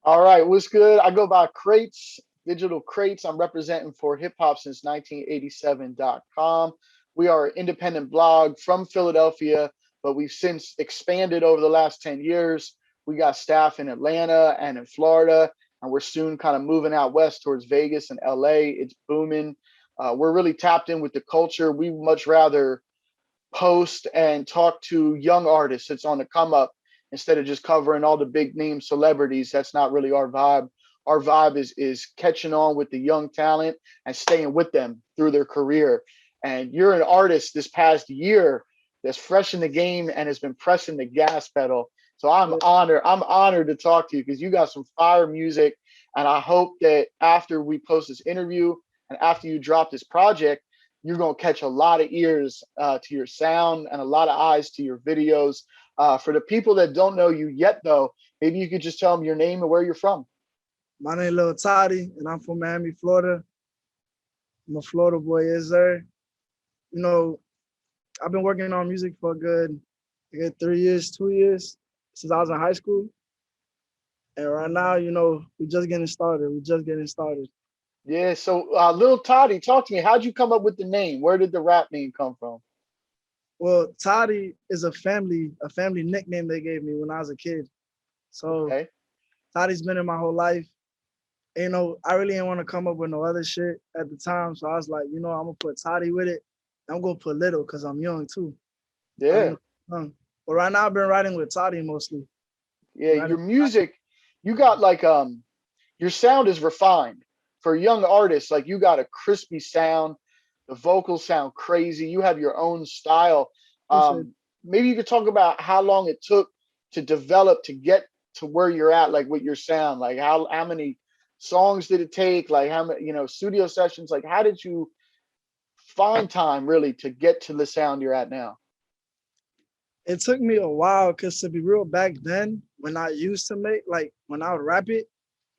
All right, what's good? I go by Crates, Digital Crates. I'm representing for HipHopSince1987.com. We are an independent blog from Philadelphia, but we've since expanded over the last 10 years. We got staff in Atlanta and in Florida, and we're soon kind of moving out west towards Vegas and LA. It's booming. We're really tapped in with the culture. We much rather post and talk to young artists that's on the come up instead of just covering all the big name celebrities. That's not really our vibe. Our vibe is catching on with the young talent and staying with them through their career. And you're an artist this past year that's fresh in the game and has been pressing the gas pedal. So I'm Yeah, honored. I'm honored to talk to you because you got some fire music. And I hope that after we post this interview and after you drop this project, you're going to catch a lot of ears to your sound and a lot of eyes to your videos. For the people that don't know you yet, though, maybe you could just tell them your name and where you're from. my name is Lil Tati, and I'm from Miami, Florida. I'm a Florida boy, is there? You know, I've been working on music for a good 3 years, 2 years since I was in high school. And right now, we're just getting started. We're just getting started. Yeah. So, Lil Toddy, talk to me. How'd you come up with the name? Where did the rap name come from? Well, Toddy is a family nickname they gave me when I was a kid. So Okay. Toddy's been in my whole life. And, I really didn't want to come up with no other shit at the time. So I was like, I'm gonna put Toddy with it. I'm gonna put Little because I'm young too. I'm Yeah. young. But right now I've been writing with Toddy mostly. Yeah. Writing Your music, you got like your sound is refined for young artists. Like you got a crispy sound. The vocals sound crazy. You have your own style. appreciate Maybe you could talk about how long it took to develop to get to where you're at, like with your sound. Like how many songs did it take? Like how many studio sessions? Like how did you find time really to get to the sound you're at now? it took me a while because to be real, back then when I used to make like when I would rap it,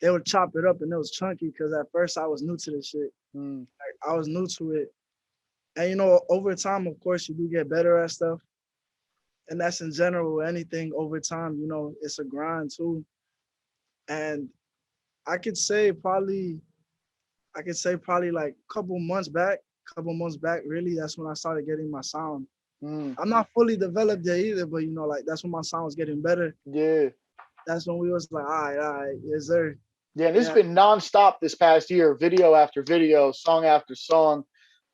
they would chop it up and it was chunky because at first I was new to this shit. Mm, I was new to it. And over time, of course, you do get better at stuff. And that's in general anything over time, it's a grind too. And I could say probably I could say probably like couple months back, really, that's when I started getting my sound. mm, I'm not fully developed yet either, but like that's when my sound was getting better. yeah. That's when we was like, all right, yes, sir. Yeah, and it's Yeah, been nonstop this past year, video after video, song after song.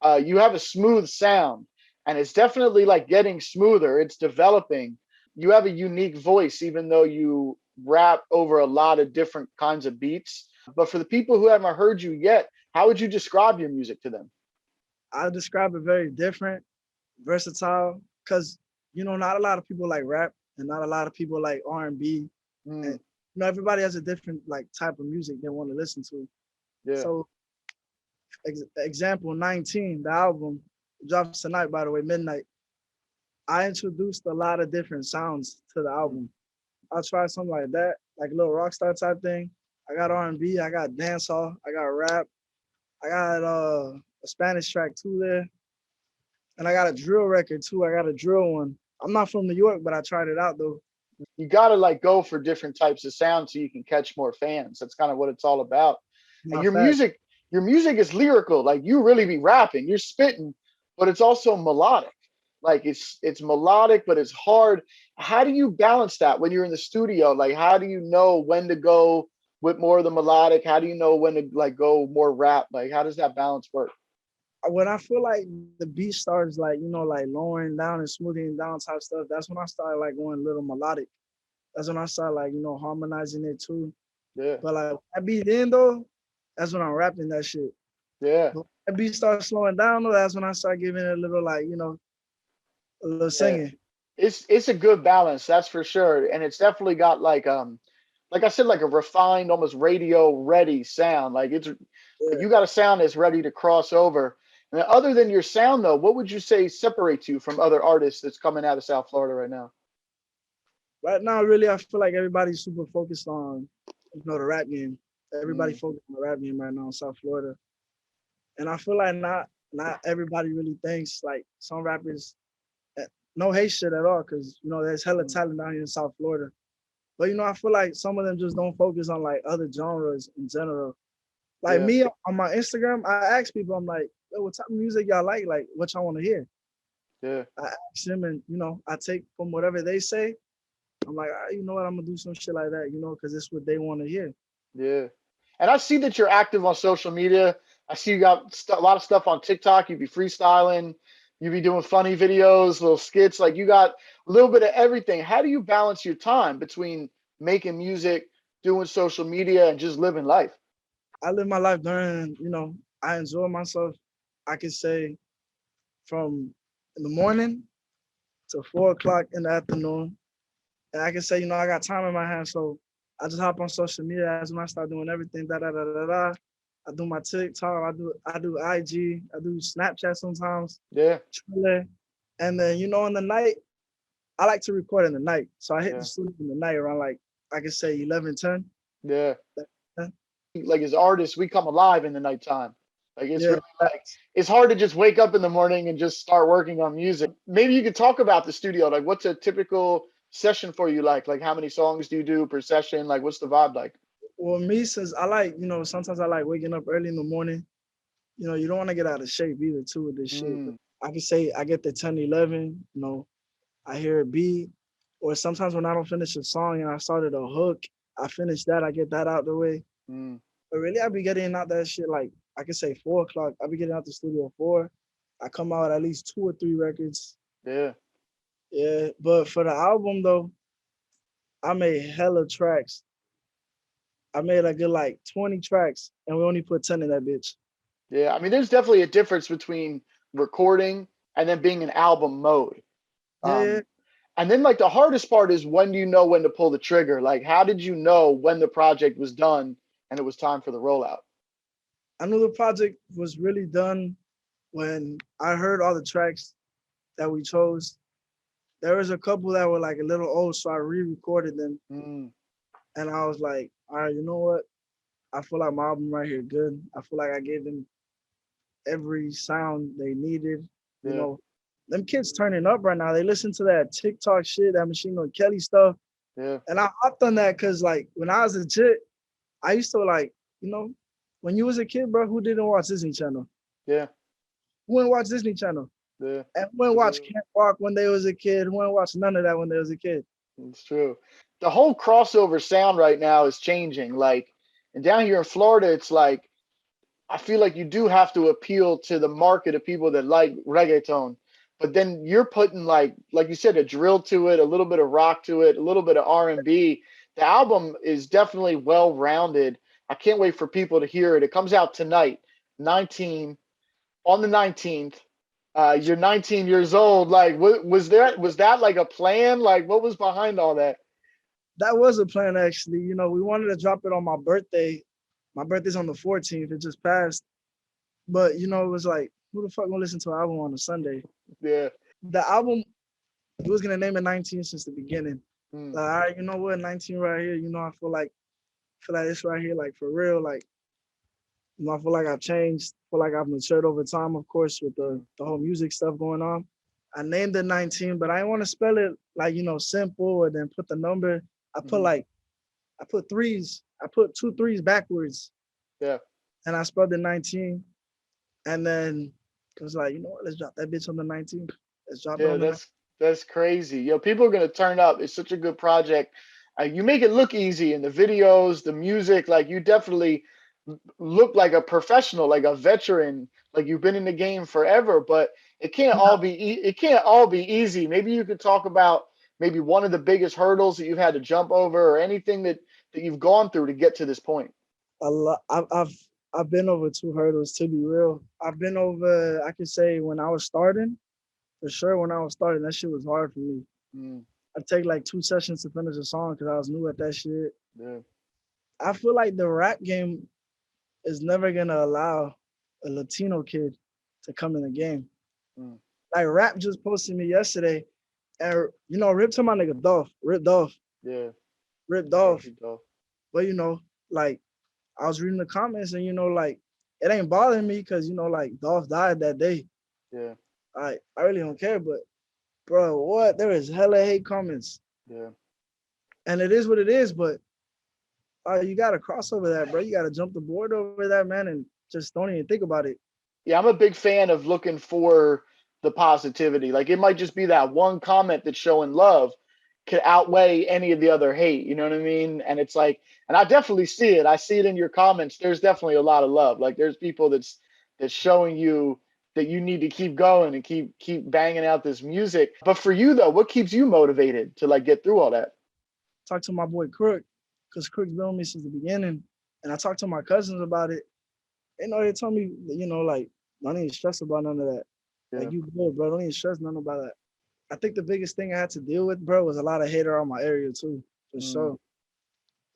You have a smooth sound, and it's definitely like getting smoother. It's developing. You have a unique voice, even though you rap over a lot of different kinds of beats. But for the people who haven't heard you yet, how would you describe your music to them? I describe it very different, versatile, because not a lot of people like rap and not a lot of people like R&B. And Mm, everybody has a different like type of music they want to listen to. yeah. So example 19, the album drops tonight, by the way, midnight. I introduced a lot of different sounds to the Mm, album. I'll try something like that, like a little rock star type thing. I got R&B, I got dancehall, I got rap, I got a Spanish track too there, and I got a drill record too. I got a drill one. I'm not from New York, but I tried it out though. you got to like go for different types of sound so you can catch more fans. That's kind of what it's all about. And My fact. your music is lyrical. Like you really be rapping, you're spitting, but it's also melodic. Like it's melodic, but it's hard. How do you balance that when you're in the studio? Like how do you know when to go with more of the melodic? How do you know when to like go more rap? Like how does that balance work? When I feel like the beat starts like like lowering down and smoothing down type stuff, that's when I start like going a little melodic. That's when I start like harmonizing it too. Yeah, But like that beat in though, that's when I'm rapping that shit. yeah, But when that beat starts slowing down though, that's when I start giving it a little like a little yeah. singing. It's a good balance, that's for sure. And it's definitely got like I said, like a refined, almost radio ready sound. Like it's like Yeah. you got a sound that's ready to cross over. And other than your sound, though, what would you say separates you from other artists that's coming out of South Florida right now? Right now, really, I feel like everybody's super focused on the rap game. Everybody Mm, focused on the rap game right now in South Florida, and I feel like not everybody really thinks like some rappers. No hate shit at all, because there's hella mm, talent down here in South Florida. But you know, I feel like some of them just don't focus on like other genres in general. Like Yeah, me on my Instagram, I ask people, I'm like, "Yo, what type of music y'all like? Like, what y'all want to hear?" yeah, I ask them, and you know, I take from whatever they say. I'm like, you know what, I'm gonna do some shit like that, you know, because it's what they want to hear. yeah. And I see that you're active on social media. I see you got a lot of stuff on TikTok. You be freestyling, you be doing funny videos, little skits. Like you got a little bit of everything. How do you balance your time between making music, doing social media, and just living life? I live my life during, you know, I enjoy myself. I can say from in the morning to 4 o'clock in the afternoon. And I can say, you know, I got time in my hands. So I just hop on social media as when I start doing everything. Da da da da da. I do my TikTok, I do IG, I do Snapchat sometimes, Yeah, Twitter. And then, you know, in the night, I like to record in the night. So I hit the yeah, studio in the night around like I can say 11, 10. yeah. Like as artists, we come alive in the nighttime. Like it's Yeah. really like it's hard to just wake up in the morning and just start working on music. Maybe you could talk about the studio. Like what's a typical session for you like? Like how many songs do you do per session? Like what's the vibe like? Well, me, since I like, you know, sometimes I like waking up early in the morning. You know, you don't want to get out of shape either too with this shit. But Mm, I can say I get the 10, 11, you know, I hear a beat. Or sometimes when I don't finish a song and I started a hook, I finish that, I get that out the way. mm, But really I be getting out that shit like I can say 4 o'clock. I be getting out the studio at 4. I come out at least 2 or 3 records. yeah. Yeah. But for the album though, I made hella tracks. I made a good like 20 tracks and we only put 10 in that bitch. Yeah. I mean, there's definitely a difference between recording and then being in album mode. Yeah. Um, and then like the hardest part is when do you know when to pull the trigger? Like how did you know when the project was done and it was time for the rollout? I knew the project was really done when I heard all the tracks that we chose. There was a couple that were like a little old, so I re-recorded them, Mm, and I was like, all right, you know what? I feel like my album right here good. I feel like I gave them every sound they needed. You yeah. know, them kids turning up right now. They listen to that TikTok shit, that Machine Gun Kelly stuff, Yeah. and I hopped on that because like when I was a kid, I used to like, you know, when you was a kid, bro, who didn't watch Disney Channel? Yeah. Who didn't watch Disney Channel? Yeah. And who didn't It's watch true. Camp Rock when they was a kid? Who didn't watch none of that when they was a kid? It's true. The whole crossover sound right now is changing. Like, and down here in Florida, it's like I feel like you do have to appeal to the market of people that like reggaeton. But then you're putting like you said, a drill to it, a little bit of rock to it, a little bit of R&B. The album is definitely well rounded. I can't wait for people to hear it. It comes out tonight, 19 on the 19th. You're 19 years old. Like, was that like a plan? Like, what was behind all that? That was a plan actually. You know, we wanted to drop it on my birthday. My birthday's on the 14th. It just passed. But you know, it was like, who the fuck gonna listen to an album on a Sunday? Yeah. The album, we was gonna name it 19 since the beginning. Mm, Like, all right, you know what, 19 right here. You know, I feel like this right here, like for real, like you know, I feel like I've changed. I feel like I've matured over time, of course, with mm, the whole music stuff going on. I named it 19, but I didn't want to spell it like, you know, simple and then put the number. I put mhm. like I put threes. I put two threes backwards, Yeah. and I spelled it 19. And then it was like, you know what? Let's drop that bitch on the 19th. Let's drop it Yeah, on the 19th. that's crazy. Yo, people are gonna turn up. It's such a good project. You make it look easy in the videos, the music. Like you definitely look like a professional, like a veteran, like you've been in the game forever. But it can't all be easy. Maybe you could talk about maybe one of the biggest hurdles that you've had to jump over, or anything that you've gone through to get to this point. A lot. I've been over two hurdles to be real. I've been over. I could say when I was starting, for sure. When I was starting, that shit was hard for me. Mm, I'd take like 2 sessions to finish a song because I was new at that shit. yeah, I feel like the rap game is never gonna allow a Latino kid to come in the game. mm, Like rap just posted me yesterday, and you know, rip to my nigga Dolph, ripped off, yeah. ripped off. Perfect though. But you know, like I was reading the comments, and you know, like it ain't bothering me because you know, like Dolph died that day. Yeah, I really don't care. But bro, what? There is hella hate comments. yeah. And it is what it is, but you gotta cross over that, bro. You gotta jump the board over that, man, and just don't even think about it. Yeah, I'm a big fan of looking for the positivity. Like it might just be that one comment that's showing love could outweigh any of the other hate. You know what I mean? And it's like, and I definitely see it. I see it in your comments. There's definitely a lot of love. Like there's people that's showing you that you need to keep going and keep banging out this music. But for you though, what keeps you motivated to like get through all that? Talk to my boy Crook, because Crook's been with me since the beginning. And I talked to my cousins about it. They told me, like, don't even stress about none of that. Yeah. Like, you good, bro. Don't even stress none about that. I think the biggest thing I had to deal with, bro, was a lot of hate around my area too, for Mm. sure.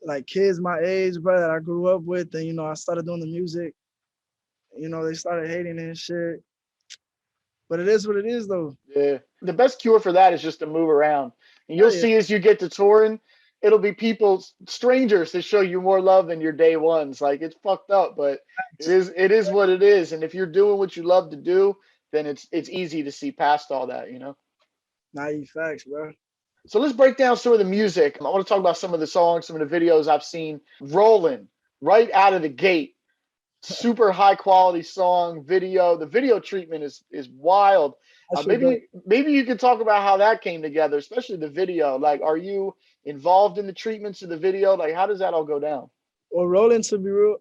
Like kids my age, bro, that I grew up with, and I started doing the music. They started hating and shit. But it is what it is, though. Yeah. The best cure for that is just to move around. And you'll Hell yeah. see as you get to touring, it'll be people, strangers that show you more love than your day ones. Like it's fucked up, but it is what it is. And if you're doing what you love to do, then it's easy to see past all that. Naive facts, bro. So let's break down some of the music. I want to talk about some of the songs, some of the videos I've seen. Rolling right out of the gate. Super high quality song, video. The video treatment is wild. That shit dope. Maybe you could talk about how that came together, especially the video. Like, are you involved in the treatments of the video? Like, how does that all go down? Well, rolling to be real,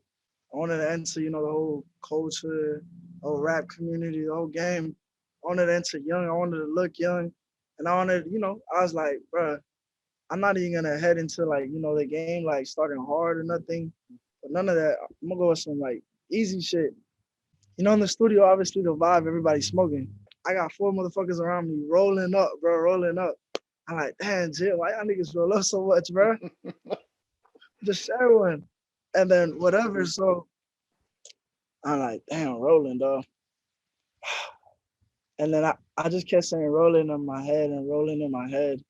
I wanted to enter, the whole culture, the whole rap community, the whole game. I wanted to enter young. I wanted to look young. And I wanted, I was like, bro, I'm not even gonna head into like, the game like starting hard or nothing. But none of that. I'm gonna go with some like easy shit. In the studio, obviously the vibe, everybody's smoking. I got four motherfuckers around me rolling up, bro, rolling up. I'm like, damn, Jim, why y'all niggas roll up so much, bro? Just share one. And then whatever. So I'm like, damn, rolling, dog. And then I just kept saying rolling in my head and rolling in my head.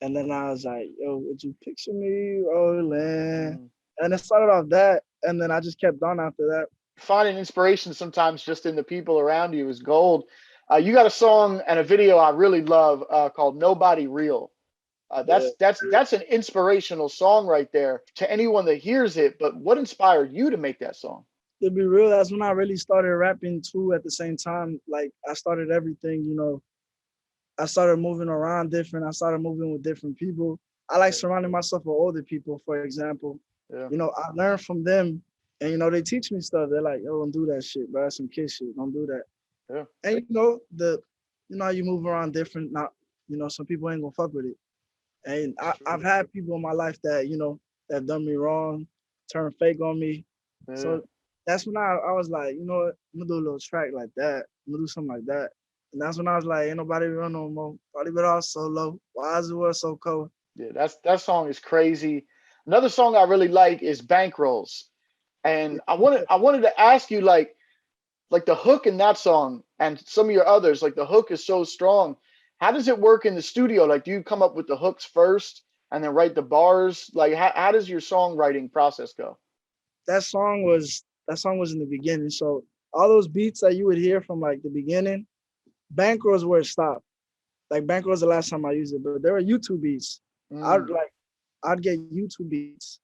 And then I was like, yo, would you picture me rolling? Mm. And it started off that. And then I just kept on after that. Finding inspiration sometimes just in the people around you is gold. You got a song and a video I really love called "Nobody Real." Yeah. That's an inspirational song right there to anyone that hears it. But what inspired you to make that song? To be real, that's when I really started rapping too at the same time. Like I started everything, I started moving around different. I started moving with different people. I like surrounding myself with older people, for example. Yeah, I learn from them and they teach me stuff. They're like, yo, don't do that shit, bro. That's some kid shit. Don't do that. yeah, And how you move around different, not some people ain't gonna fuck with it. And I've had people in my life that, that done me wrong, turned fake on me. yeah. So that's when I was like, you know what, I'm gonna do a little track like that. I'm gonna do something like that. And that's when I was like, ain't nobody run no more. Probably been all solo. Why is the world so cold? Yeah, that song is crazy. Another song I really like is "Bankrolls," and I wanted to ask you like the hook in that song and some of your others. Like the hook is so strong. How does it work in the studio? Like, do you come up with the hooks first and then write the bars? Like, how does your songwriting process go? That song was in the beginning. So all those beats that you would hear from like the beginning, Bankrolls where it stopped. Like Bankrolls the last time I used it, but there were YouTube beats. I'd Mm, like I'd get YouTube beats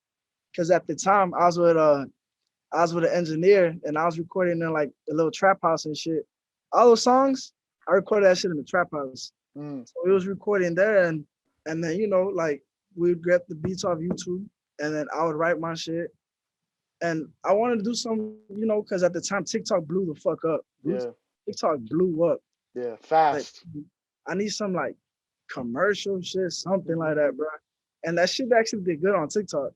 because at the time I was with an engineer and I was recording in like a little trap house and shit. All those songs, I recorded that shit in the trap house. mm, So it was recording there and then like we'd grab the beats off YouTube and then I would write my shit. And I wanted to do some, because at the time TikTok blew the fuck up. yeah, TikTok blew up. yeah, Like fast. I need some like commercial shit, something like that, bro. And that shit actually did good on TikTok.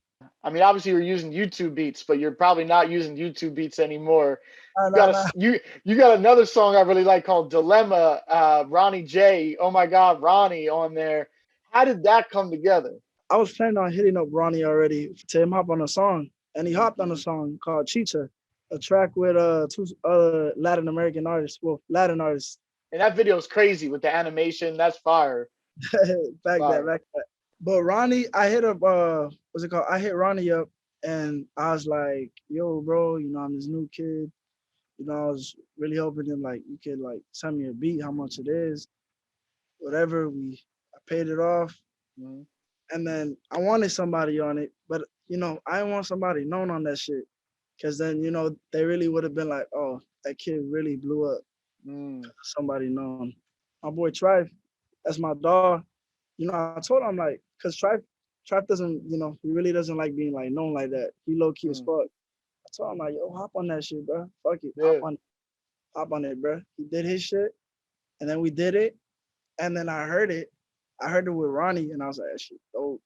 I mean, obviously you're using YouTube beats, but you're probably not using YouTube beats anymore. Nah, You nah, got nah. you got another song I really like called "Dilemma." Ronnie J. Oh my God, Ronnie on there. How did that come together? I was planning on hitting up Ronnie already to him hop on a song, and he hopped on a song called Chicha, a track with two other Latin American artists, well, Latin artists. And that video is crazy with the animation. That's fire, Back fire. that. But Ronnie, I hit up what's it called? I hit Ronnie up and I was like, yo, bro, I'm this new kid. I was really hoping him like you could like send me a beat, how much it is, whatever. I paid it off. Mhm. And then I wanted somebody on it, but you know, I didn't want somebody known on that shit. Cause then, you know, they really would have been like, oh, that kid really blew up. Mm, Somebody known. My boy Trife, that's my dog. You know, I told him like, cause Trife doesn't, you know, he really doesn't like being like known like that. He low key as mm, fuck. I told him like, yo, hop on that shit, bro. Fuck it, yeah, hop on it, bro. He did his shit, and then we did it, and then I heard it. I heard it with Ronnie, and I was like, that shit dope.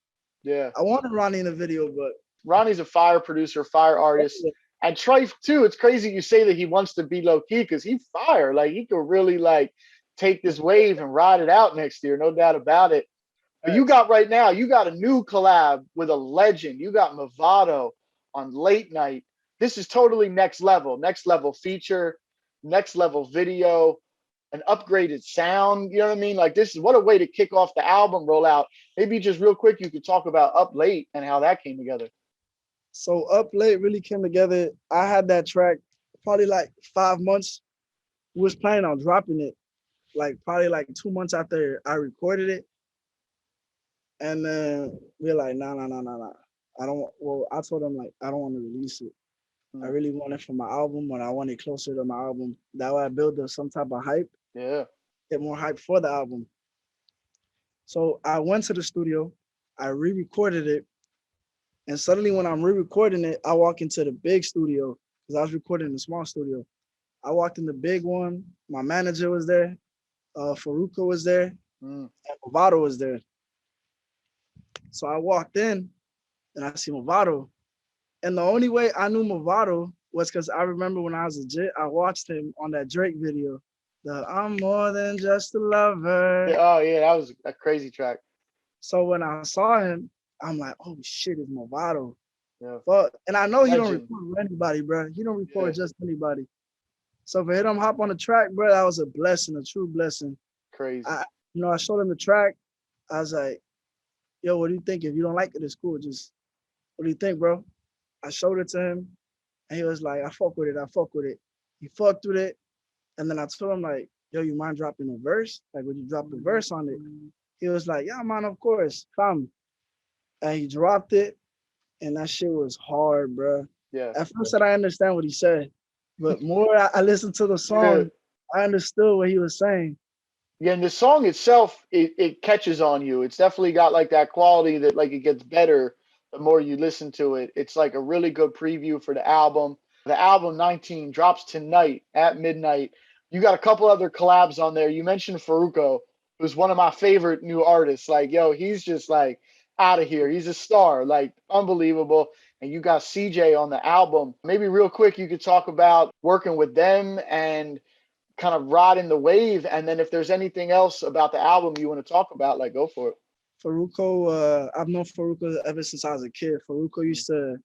yeah. I wanted Ronnie in the video, but Ronnie's a fire producer, fire artist, and Trife too. It's crazy you say that he wants to be low key because he fire. Like he could really like take this wave and ride it out next year, no doubt about it. But you X. got right now, you got a new collab with a legend. You got Movado on Late Night. This is totally next level feature, next level video, an upgraded sound. You know what I mean? Like this is what a way to kick off the album rollout. Maybe just real quick, you could talk about Up Late and how that came together. So Up Late really came together. I had that track probably like 5 months. We was planning on dropping it, like probably like 2 months after I recorded it. And then we're like, nah. I don't. Well, I told them like I don't want to release it. I Mm, really want it for my album, but I want it closer to my album. That way I build up some type of hype, yeah. get more hype for the album. So I went to the studio, I re-recorded it, and suddenly when I'm re-recording it, I walk into the big studio because I was recording in a small studio. I walked in the big one. My manager was there. Faruko was there, Mm, and Movado was there. So I walked in and I see Movado. And the only way I knew Movado was because I remember when I was legit, I watched him on that Drake video. The I'm more than just a lover. yeah. Oh yeah, that was a crazy track. So when I saw him, I'm like, oh shit, it's Movado. Yeah. But and I know he don't Legend. record with anybody, bro. He don't Yeah. record just anybody. So for him to hop on the track, bro, that was a blessing, a true blessing. Crazy. I, I showed him the track. I was like, yo, what do you think? If you don't like it, it's cool. Just what do you think, bro? I showed it to him, and he was like, I fuck with it. I fuck with it. He fucked with it, and then I told him like, yo, you mind dropping a verse? Like, would you drop the verse on it? He was like, yeah, man, of course, come. And he dropped it, and that shit was hard, bro. Yeah. At first, I understand what he said, but more I listened to the Yeah. song, I understood what he was saying. Yeah, and the song itself, it catches on you. It's definitely got like that quality that like it gets better the more you listen to it. It's like a really good preview for the album. The album 19 drops tonight at midnight. You got a couple other collabs on there. You mentioned Faruko, who's one of my favorite new artists. Like, yo, he's just like out of here. He's a star, like unbelievable. And you got CJ on the album. Maybe real quick, you could talk about working with them and kind of riding the wave. And then if there's anything else about the album you want to talk about, like go for it. Faruko, I've known Faruko ever since I was a kid. Faruko used to,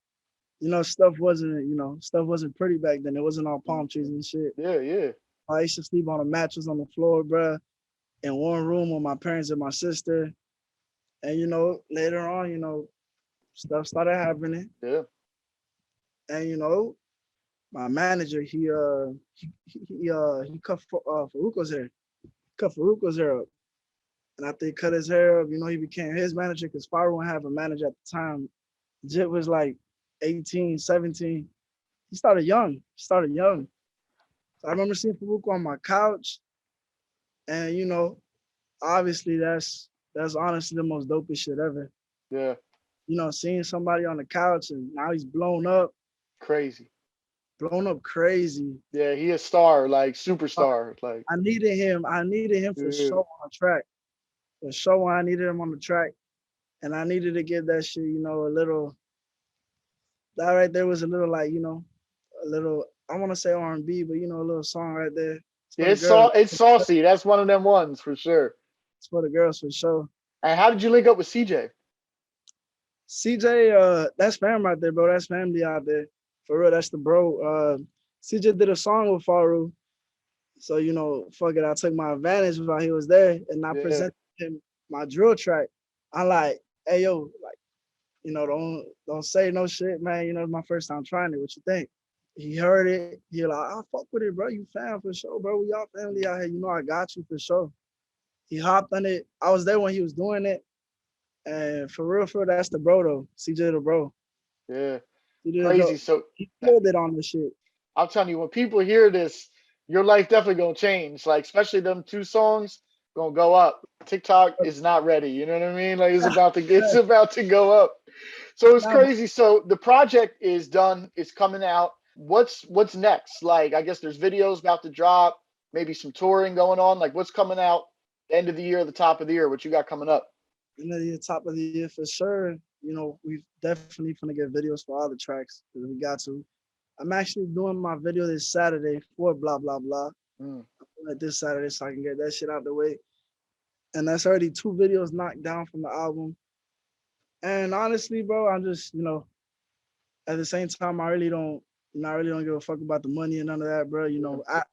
stuff wasn't pretty back then. It wasn't all palm trees and shit. Yeah, yeah. I used to sleep on a mattress on the floor, bruh, in one room with my parents and my sister. And later on, stuff started happening. Yeah. And my manager, he cut Faruko's hair. Cut Faruko's hair up. And after he cut his hair up, he became his manager because Faru wouldn't have a manager at the time. Jit was like 18, 17. He started young. So I remember seeing Faruko on my couch. And obviously that's honestly the most dopest shit ever. Yeah. Seeing somebody on the couch and now he's Crazy. blown up crazy. Yeah, he a star, like Uh, superstar. Like, I needed him. I needed him for yeah, show on the track. For show, I needed him on the track. And I needed to give that shit, a little, that right there was a little like, a little, I want to say R&B, but a little song right there. It's for yeah, the girls. it's saucy. That's one of them ones for sure. It's for the girls for sure. And how did you link up with CJ? CJ, that's fam right there, bro. That's family out there. For real, that's the bro. CJ did a song with Faru. So, fuck it. I took my advantage while he was there and I Yeah, presented him my drill track. I'm like, hey, yo, like, don't say no shit, man. It's my first time trying it. What you think? He heard it. He like, I fuck with it, bro. You fam for sure, bro. We all family out here. I got you for sure. He hopped on it. I was there when he was doing it. And for real, that's the bro though. CJ the bro. Yeah, He did crazy. the So he killed it on the shit. I'm telling you, when people hear this, your life definitely gonna change. Like especially them two songs gonna go up. TikTok is not ready. You know what I mean? Like it's about to go up. So it's Nah, but crazy. So the project is done. It's coming out. What's next? Like I guess there's videos about to drop. Maybe some touring going on. Like what's coming out the end of the year, the top of the year? What you got coming up? the top of the year for sure. You know, we definitely gonna get videos for all the tracks because we got to. I'm actually doing my video this Saturday for blah blah blah. Mm, Like this Saturday, so I can get that shit out the way. And that's already two videos knocked down from the album. And honestly, bro, I'm just at the same time, I really don't give a fuck about the money and none of that, bro. yeah,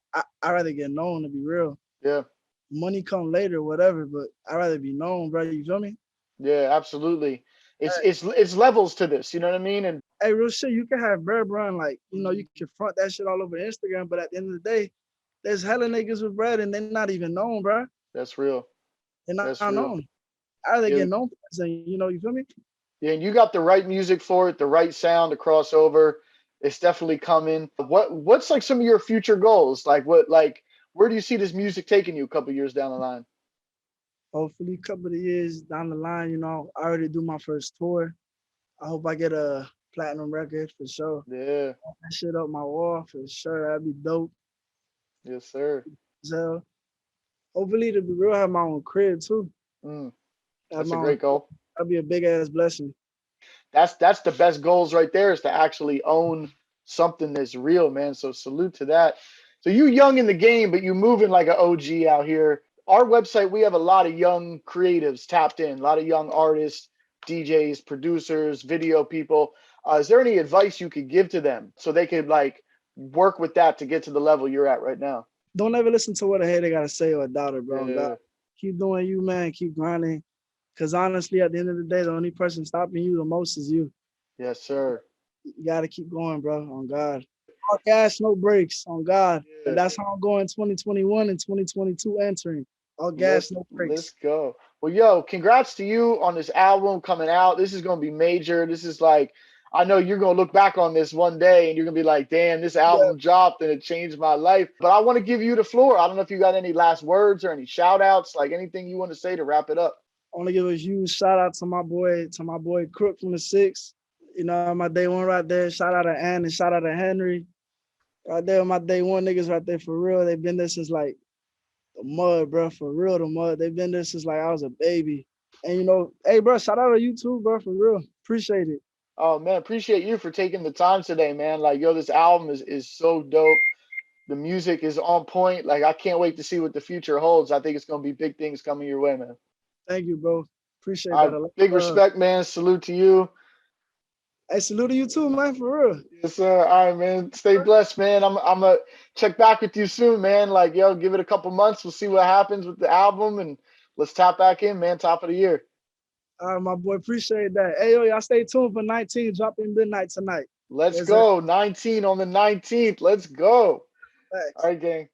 I rather get known to be real. yeah, Money come later, whatever, but I rather be known, bro. You feel me? yeah. Absolutely. It's Hey, it's it's levels to this. You know what I mean? And hey, real shit. You can have bread, bro, and like mm, you can front that shit all over Instagram, but at the end of the day, there's hella niggas with bread and they're not even known, bro. that's real. They're not That's real. known. I rather Yeah, get known, and you feel me? yeah. And you got the right music for it, the right sound to cross over. It's definitely coming. What's like some of your future goals? Like where do you see this music taking you a couple years down the line? Hopefully, a couple of years down the line, I already do my first tour. I hope I get a platinum record for sure. Yeah, That shit up my wall for sure. That'd be dope. yes, sir. So hopefully to be real, have my own crib too. Mm, Have that's my a own great crib. goal. That'd be a big ass blessing. That's the best goals right there is to actually own something that's real, man. So salute to that. So you young in the game, but you moving like an OG out here. Our website, we have a lot of young creatives tapped in, a lot of young artists, DJs, producers, video people. Is there any advice you could give to them so they could like work with that to get to the level you're at right now? Don't ever listen to what a hater gotta say or a doubter, bro. God, Yeah, keep doing you, man. Keep grinding. Cause honestly, at the end of the day, the only person stopping you the most is you. yes, sir. You gotta keep going, bro. On God. All gas, no brakes. On God. And Yeah. that's how I'm going 2021 and 2022 entering. All gas, no Let's brakes. go. Well, yo, congrats to you on this album coming out. This is gonna be major. This is like I know you're gonna look back on this one day and you're gonna be like, damn, this Yeah. album dropped and it changed my life. But I want to give you the floor. I don't know if you got any last words or any shout outs, like anything you want to say to wrap it up. I want to give a huge shout out to my boy Crook from the Six. My day one right there. Shout out to Ann and shout out to Henry. Right there, my day one niggas right there for real. They've been there since like the mud, bro. For real, the mud. They've been there since like I was a baby. And hey, bro, shout out to you too, bro. For real, appreciate it. Oh man, appreciate you for taking the time today, man. Like, yo, this album is so dope. The music is on point. Like, I can't wait to see what the future holds. I think it's gonna be big things coming your way, man. Thank you, bro. Appreciate All that right, a lot. big respect, man. Salute to you. Hey, salute to you too, man. For real. Yes, sir. All right, man. Stay blessed, man. I'm gonna check back with you soon, man. Like, yo, give it a couple months. We'll see what happens with the album, and let's tap back in, man. Top of the year. All right, my boy. Appreciate that. Hey, yo, y'all stay tuned for 19 dropping midnight tonight. Let's Yes, sir. go. 19 on the 19th. Let's go. All Thanks. right, gang.